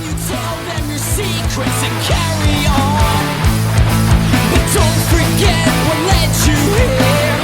you tell them your secrets and carry on? But don't forget what led you here.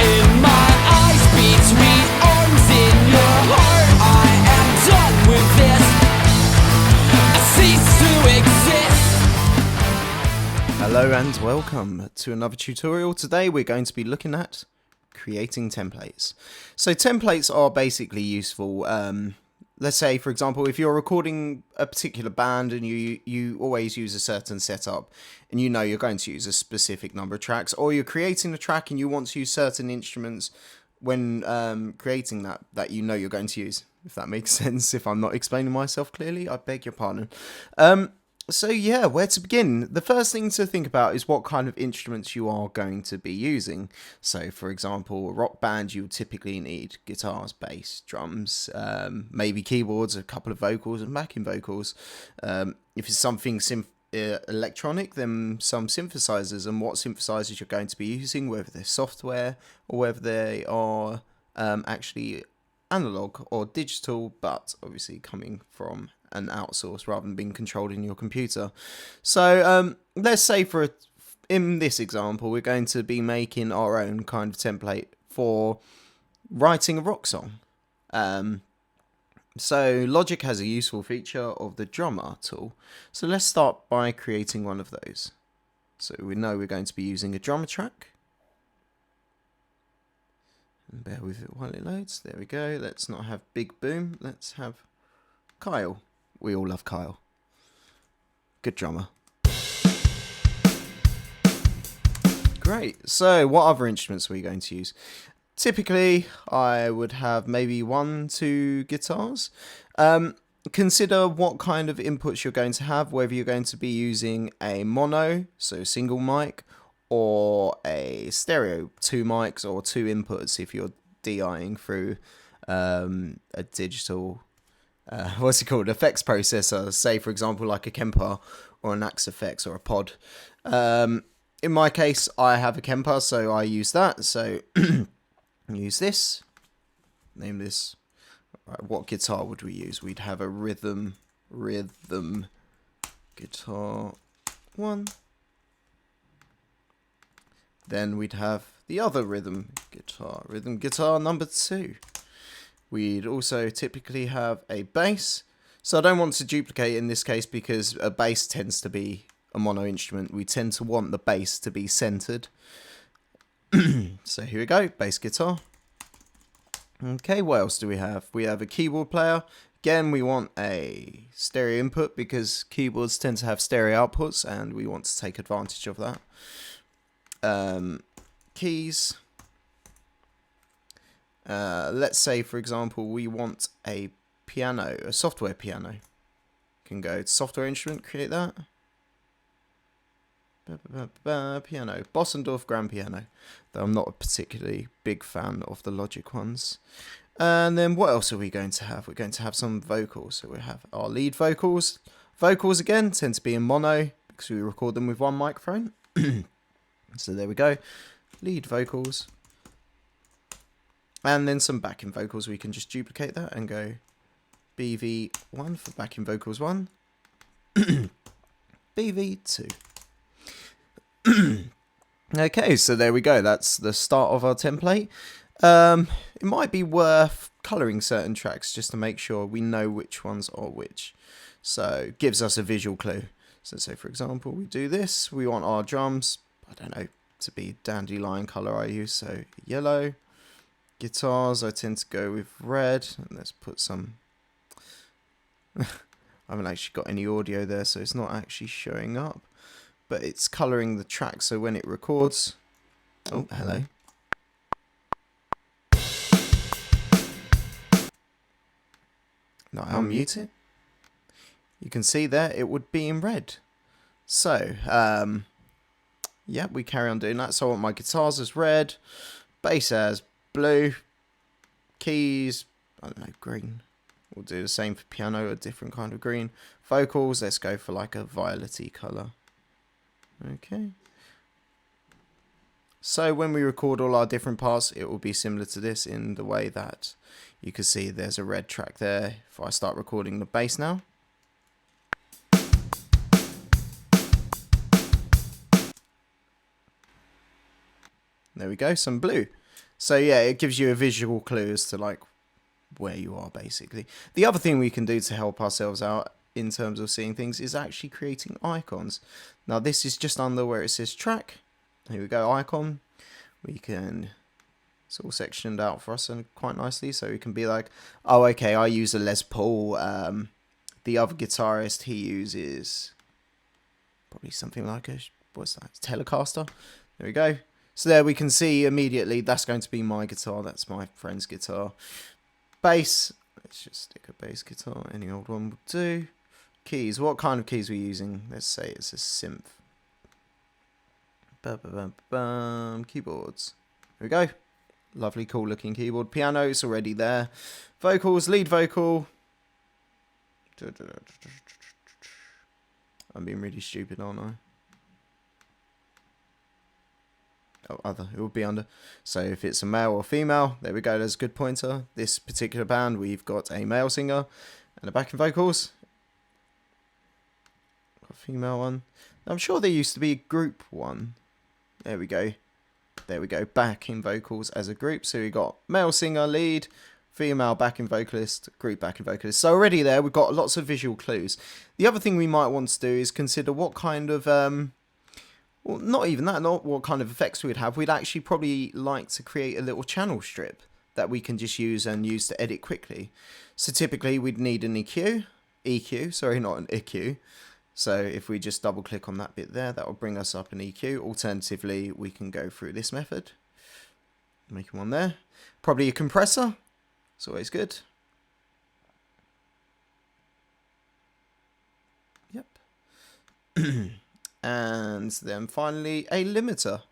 In my eyes, between arms, in your heart, I am done with this. I cease to exist. Hello and welcome to another tutorial. Today we're going to be looking at creating templates. So templates are basically useful. Let's say, for example, if you're recording a particular band and you always use a certain setup and you know you're going to use a specific number of tracks, or you're creating a track and you want to use certain instruments when creating that you know you're going to use. If that makes sense. If I'm not explaining myself clearly, I beg your pardon. So yeah, where to begin? The first thing to think about is what kind of instruments you are going to be using. So for example, a rock band, you typically need guitars, bass, drums, maybe keyboards, a couple of vocals and backing vocals. If it's something electronic, then some synthesizers, and what synthesizers you're going to be using, whether they're software or whether they are actually analog or digital, but obviously coming from an outsource rather than being controlled in your computer. So let's say in this example we're going to be making our own kind of template for writing a rock song. So Logic has a useful feature of the drummer tool. So let's start by creating one of those. So we know we're going to be using a drummer track. And bear with it while it loads. There we go. Let's not have Big Boom. Let's have Kyle. We all love Kyle. Good drummer. Great. So what other instruments are we going to use? Typically, I would have maybe 1-2 guitars. Consider what kind of inputs you're going to have, whether you're going to be using a mono, so single mic, or a stereo, 2 mics or 2 inputs if you're DIing through a digital what's it called, effects processor, say for example like a Kemper or an Axe Effects or a Pod. In my case I have a Kemper, so I use that. So use this, name this. Right, what guitar would we use? We'd have a rhythm guitar 1. Then we'd have the other rhythm guitar number 2. We'd also typically have a bass. So I don't want to duplicate in this case because a bass tends to be a mono instrument. We tend to want the bass to be centered. So here we go, bass guitar. Okay, what else do we have? We have a keyboard player. Again, we want a stereo input because keyboards tend to have stereo outputs and we want to take advantage of that. Keys. Let's say, for example, we want a piano, a software piano. Can go to software instrument, create that. Piano, Bossendorf Grand Piano. Though I'm not a particularly big fan of the Logic ones. And then what else are we going to have? We're going to have some vocals. So we have our lead vocals. Vocals again tend to be in mono because we record them with one microphone. So there we go. Lead vocals. And then some backing vocals. We can just duplicate that and go BV1 for backing vocals 1. BV2. Okay, so there we go. That's the start of our template. It might be worth colouring certain tracks just to make sure we know which ones are which. So it gives us a visual clue. So say for example we do this. We want our drums, I don't know, to be dandelion colour I use, so yellow. Guitars, I tend to go with red. And let's put some... I haven't actually got any audio there, so it's not actually showing up. But it's colouring the track, so when it records... Oh, hello. No, I'll mute it. You can see there, it would be in red. So, yeah, we carry on doing that. So I want my guitars as red, bass as blue, keys, I don't know, green. We'll do the same for piano, a different kind of green. Vocals, let's go for like a violet-y colour. Okay. So when we record all our different parts, it will be similar to this in the way that you can see there's a red track there. If I start recording the bass now. There we go, some blue. So yeah, it gives you a visual clue as to like where you are basically. The other thing we can do to help ourselves out in terms of seeing things is actually creating icons. Now this is just under where it says track. Here we go, icon. We can, it's all sectioned out for us and quite nicely, so we can be like, oh okay, I use a Les Paul. The other guitarist, he uses probably something like a, what's that, Telecaster. There we go. So there we can see immediately that's going to be my guitar, that's my friend's guitar. Bass, let's just stick a bass guitar, any old one will do. Keys, what kind of keys are we using? Let's say it's a synth. Keyboards, there we go. Lovely, cool looking keyboard. Piano is already there. Vocals, lead vocal. I'm being really stupid, aren't I? Oh, other, it would be under. So if it's a male or female, there we go, there's a good pointer. This particular band, we've got a male singer and a backing vocals. Got a female one. I'm sure there used to be a group one. There we go. There we go, backing vocals as a group. So we got male singer, lead, female backing vocalist, group backing vocalist. So already there, we've got lots of visual clues. The other thing we might want to do is consider what kind of, well, not even that, not what kind of effects we'd have. We'd actually probably like to create a little channel strip that we can just use to edit quickly. So typically we'd need an EQ, sorry, not an EQ. So if we just double click on that bit there, that will bring us up an EQ. Alternatively, we can go through this method. Make one there. Probably a compressor. It's always good. Yep. And then finally a limiter.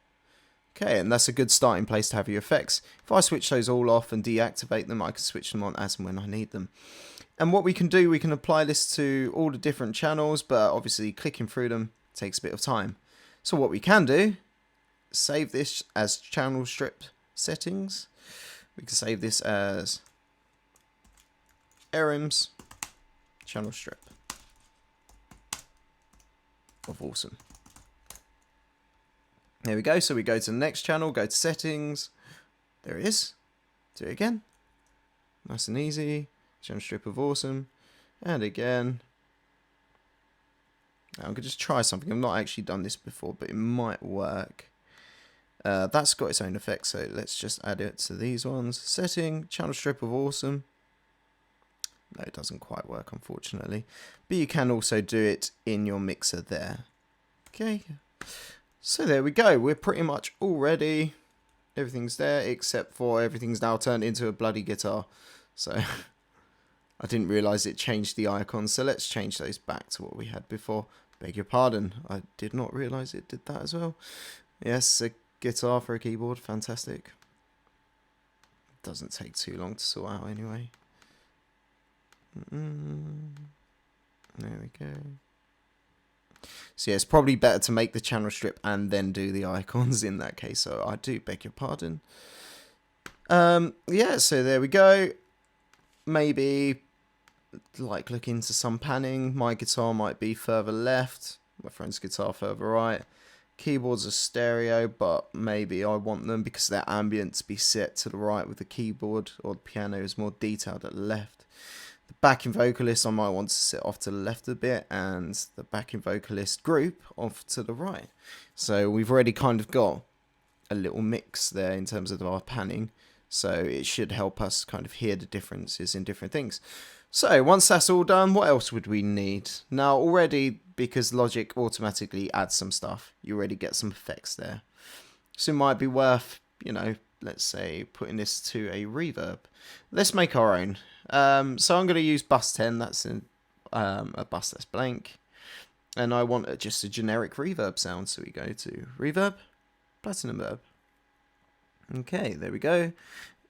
Okay, and that's a good starting place to have your effects. If I switch those all off and deactivate them, I can switch them on as and when I need them. And what we can do, we can apply this to all the different channels, but obviously clicking through them takes a bit of time. So what we can do, save this as channel strip settings. We can save this as erims channel strip of awesome. There we go. So we go to the next channel, go to settings. There it is. Do it again. Nice and easy. Channel strip of awesome. And again. Now I'm going to just try something. I've not actually done this before, but it might work. That's got its own effect, so let's just add it to these ones. Setting, channel strip of awesome. No, it doesn't quite work, unfortunately. But you can also do it in your mixer there. Okay. So there we go. We're pretty much all ready. Everything's there, except for everything's now turned into a bloody guitar. So I didn't realise it changed the icons. So let's change those back to what we had before. Beg your pardon. I did not realise it did that as well. Yes, a guitar for a keyboard. Fantastic. Doesn't take too long to sort out anyway. There we go. So yeah, it's probably better to make the channel strip and then do the icons in that case. So I do beg your pardon. Yeah, so there we go. Maybe like look into some panning. My guitar might be further left. My friend's guitar further right. Keyboards are stereo, but maybe I want them because they're ambient to be set to the right with the keyboard, or the piano is more detailed at the left. The backing vocalist I might want to sit off to the left a bit, and the backing vocalist group off to the right. So we've already kind of got a little mix there in terms of our panning. So it should help us kind of hear the differences in different things. So once that's all done, what else would we need? Now already, because Logic automatically adds some stuff, you already get some effects there. So it might be worth, you know, let's say putting this to a reverb. Let's make our own. So I'm going to use bus 10. That's a bus that's blank. And I want just a generic reverb sound. So we go to reverb, platinum verb. Okay, there we go.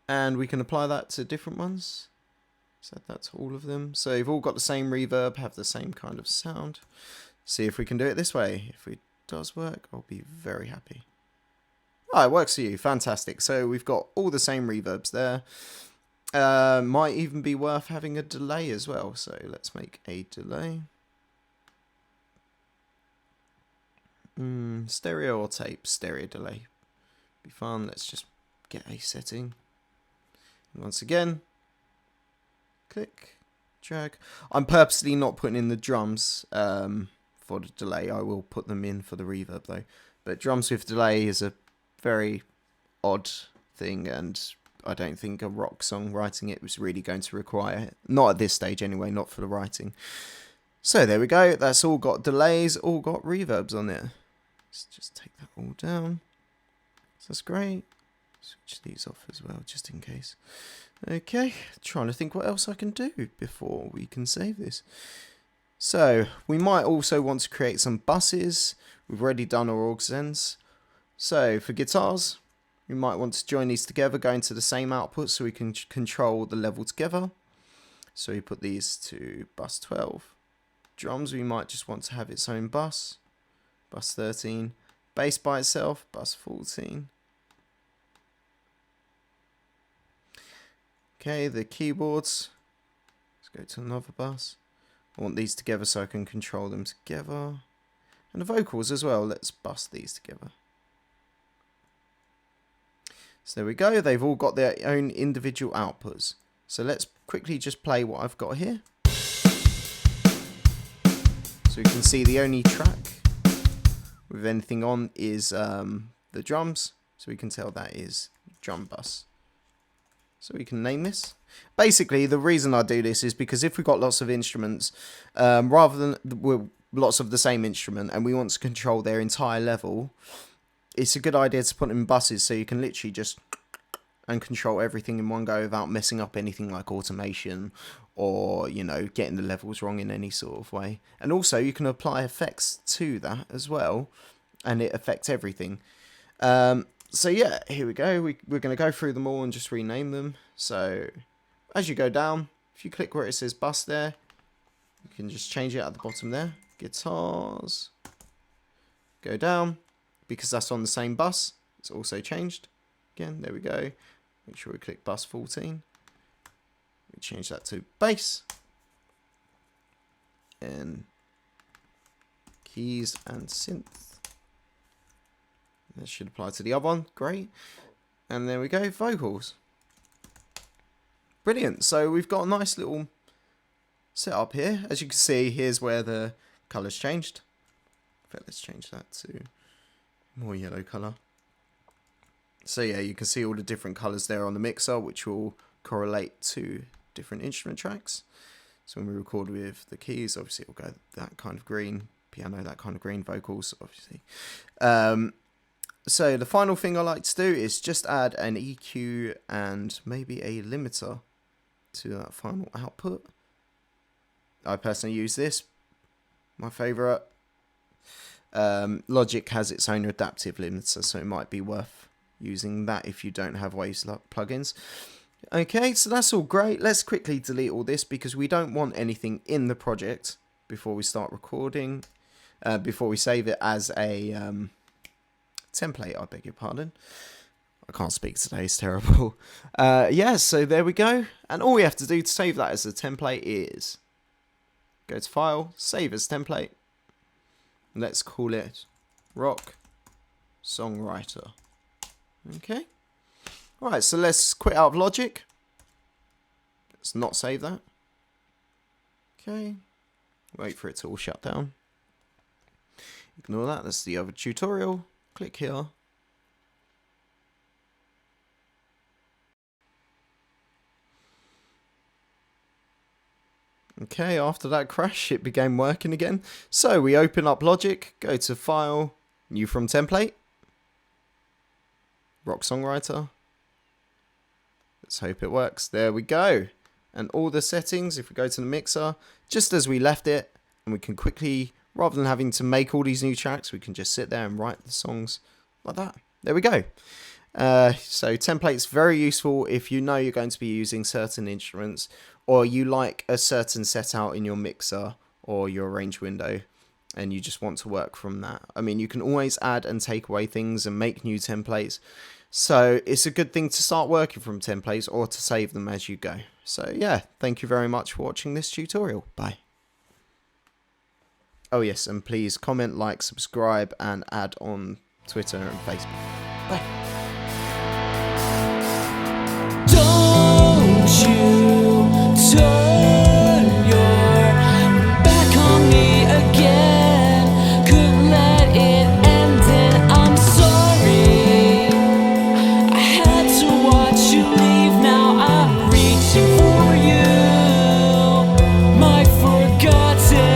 And we can apply that to different ones. Set that to all of them. So you've all got the same reverb, have the same kind of sound. See if we can do it this way. If it does work, I'll be very happy. Oh, it works for you. Fantastic. So we've got all the same reverbs there. Might even be worth having a delay as well. So let's make a delay. Stereo or tape? Stereo delay. Be fun. Let's just get a setting. And once again, click, drag. I'm purposely not putting in the drums for the delay. I will put them in for the reverb though. But drums with delay is a very odd thing, and I don't think a rock song writing it was really going to require it. Not at this stage anyway, not for the writing. So there we go. That's all got delays, all got reverbs on it. Let's just take that all down. So that's great. Switch these off as well, just in case. Okay, trying to think what else I can do before we can save this. So, we might also want to create some buses. We've already done our aux ends. So, for guitars, we might want to join these together, go into the same output so we can control the level together. So, we put these to bus 12. Drums, we might just want to have its own bus. Bus 13. Bass by itself, bus 14. Okay, the keyboards. Let's go to another bus. I want these together so I can control them together. And the vocals as well. Let's bus these together. So there we go. They've all got their own individual outputs. So let's quickly just play what I've got here. So you can see the only track with anything on is the drums. So we can tell that is drum bus. So we can name this. Basically, the reason I do this is because if we've got lots of instruments, rather than lots of the same instrument, and we want to control their entire level, it's a good idea to put them in buses so you can literally just and control everything in one go without messing up anything like automation or, you know, getting the levels wrong in any sort of way. And also, you can apply effects to that as well, and it affects everything. So yeah, here we go. We're going to go through them all and just rename them. So as you go down, if you click where it says bus there, you can just change it at the bottom there. Guitars. Go down. Because that's on the same bus, it's also changed. Again, there we go. Make sure we click bus 14. We change that to bass. And keys and synth. That should apply to the other one. Great. And there we go, vocals. Brilliant. So we've got a nice little setup here. As you can see, here's where the colour's changed. In fact, let's change that to more yellow colour. So yeah, you can see all the different colours there on the mixer, which will correlate to different instrument tracks. So when we record with the keys, obviously it will go that kind of green. Piano, that kind of green. Vocals, obviously. So the final thing I like to do is just add an EQ and maybe a limiter to that final output. I personally use this. My favourite. Logic has its own adaptive limiter, so it might be worth using that if you don't have Waves plugins. Okay, so that's all great. Let's quickly delete all this because we don't want anything in the project before we start recording, before we save it as a template, I beg your pardon. I can't speak today, it's terrible. Yeah, so there we go. And all we have to do to save that as a template is go to File, Save as Template. Let's call it Rock Songwriter. Okay. Alright, so let's quit out of Logic. Let's not save that. Okay. Wait for it to all shut down. Ignore that, that's the other tutorial. Click here. Okay, after that crash, it began working again. So we open up Logic, go to File, New from Template, Rock Songwriter. Let's hope it works. There we go. And all the settings, if we go to the mixer, just as we left it, and we can quickly, rather than having to make all these new tracks, we can just sit there and write the songs like that. There we go. So templates very useful if you know you're going to be using certain instruments or you like a certain setup in your mixer or your arrange window. and you just want to work from that. I mean, you can always add and take away things and make new templates. So it's a good thing to start working from templates or to save them as you go. So yeah, thank you very much for watching this tutorial. Bye. Oh yes, and please comment, like, subscribe, and add on Twitter and Facebook. Bye. Don't you turn your back on me again. Couldn't let it end, and I'm sorry. I had to watch you leave. Now I'm reaching for you, my forgotten.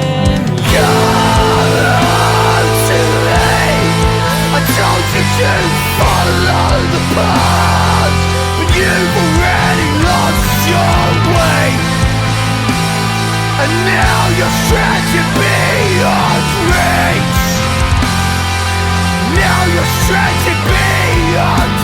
I told you to follow the path, but you've already lost your way. And now you're stretching beyond reach. Now you're stretching beyond